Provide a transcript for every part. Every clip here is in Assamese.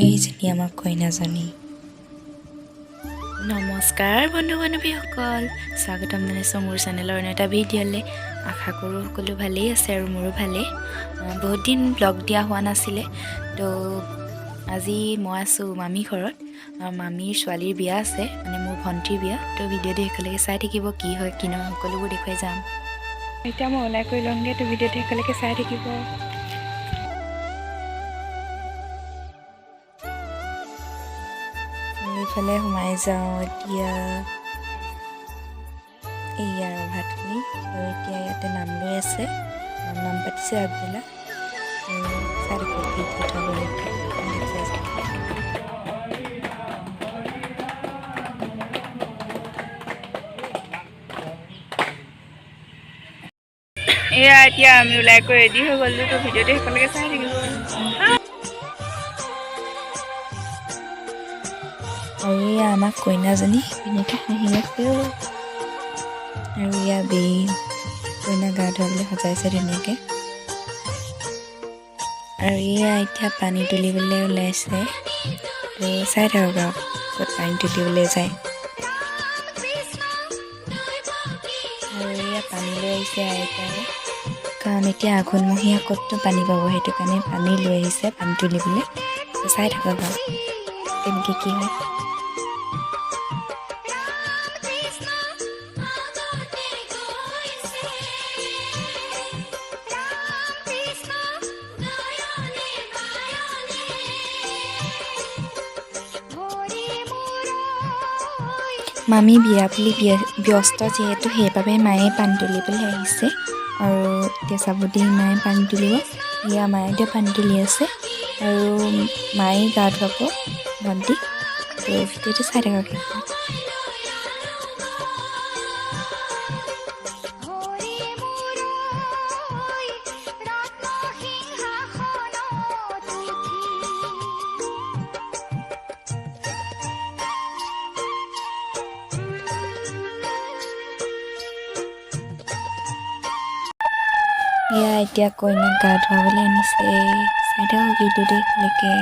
এইজনী আমাৰ কইনাজনী। নমস্কাৰ বন্ধু বান্ধৱীসকল, স্বাগতম জনাইছোঁ মোৰ চেনেলৰ অন্য এটা ভিডিঅ'লৈ। আশা কৰোঁ সকলো ভালেই আছে আৰু মোৰো ভালেই। বহুত দিন ব্লগ দিয়া হোৱা নাছিলে, তো আজি মই আছোঁ মামী ঘৰত। মামীৰ ছোৱালীৰ বিয়া আছে, মানে মোৰ ভণ্টিৰ বিয়া। তো ভিডিঅ'টো শেষলৈকে চাই থাকিব, কি হয় কি নহয় সকলোবোৰ দেখুৱাই যাম। এতিয়া মই ওলাই কৰি লওঁগৈ, তো ভিডিঅ'টো শেষলৈকে চাই থাকিব। এইফালে সোমাই যাওঁ এতিয়া। এয়া ৰভাতলি, আৰু এতিয়া ইয়াতে নাম লৈ আছে, নাম পাতিছে আগবেলা। চাই থাকক ভিডিঅ'টো আগলৈকে দেখুৱাই যাম। এয়া এতিয়া আমি ওলাই কৰি ৰেডি হৈ গ'লো, তো ভিডিঅ'টো শেষলৈকে চাই থাকিব। আৰু এয়া আমাক কইনাজনী ধুনীয়াকৈ হাঁহি আছে। আৰু এয়া বেই কইনা গা ধুৱাবলৈ সজাইছে ধুনীয়াকৈ। আৰু এয়া এতিয়া পানী তুলিবলৈ ওলাইছে, তো চাই থাকক আৰু ক'ত পানী তুলিবলৈ যায়। আৰু এয়া পানী লৈ আহিছে আইতাই, কাৰণ এতিয়া আঘোণমহীয়া ক'তনো পানী পাব, সেইটো কাৰণে পানী লৈ আহিছে পানী তুলিবলৈ। তো চাই থাকক আৰু কেনেকৈ কি হয়। মামী বিয়া বুলি ব্যস্ত যিহেতু, সেইবাবে মায়ে পানী তুলিবলৈ আহিছে। আৰু এতিয়া চাব দেই, মায়ে পানী তুলিব। এয়া মায়ে এতিয়া পানী তুলি আছে, আৰু মায়ে গা ধুৱাব ভণ্টিক। তো ভিডিঅ'টো চাই থাকক। এয়া এতিয়া কইনাক গা ধুৱাবলৈ আনিছে, চাই থাকক ভিডিঅ'টো শেষলৈকে।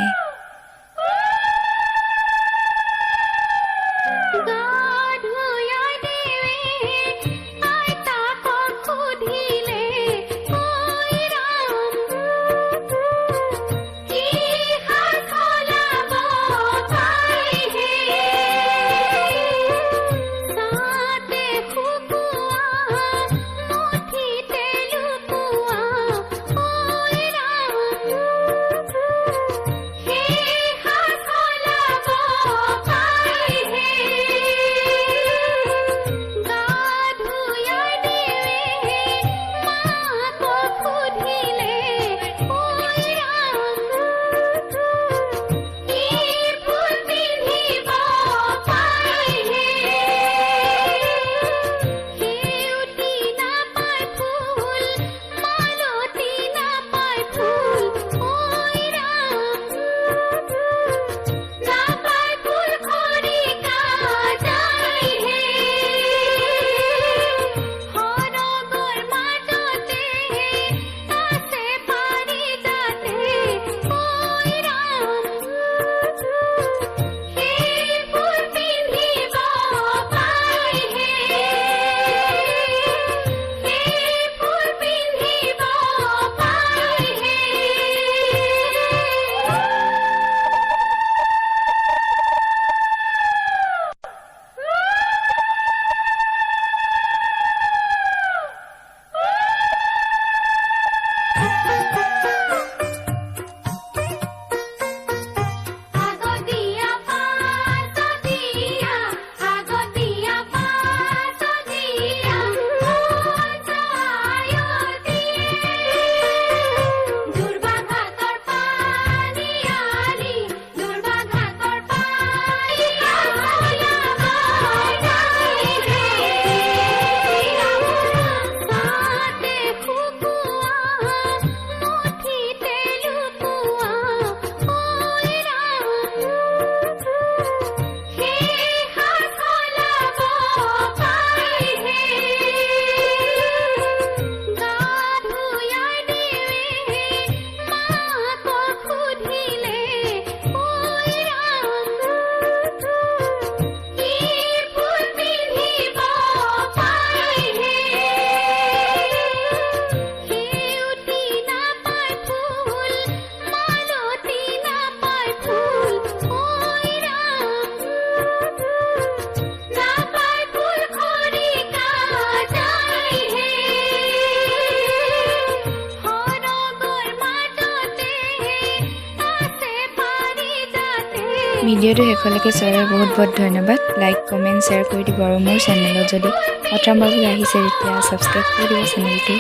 ভিডিঅ'টো শেষলৈকে চোৱাৰ বহুত বহুত ধন্যবাদ। লাইক কমেণ্ট শ্বেয়াৰ কৰি দিব আৰু মোৰ চেনেলত যদি প্ৰথমবাৰলৈ আহিছে তেতিয়া ছাবস্ক্ৰাইব কৰি দিব চেনেলটো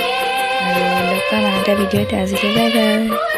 আৰু লগ পাম আন এটা ভিডিঅ'ত। আজিলৈ বাই বাই।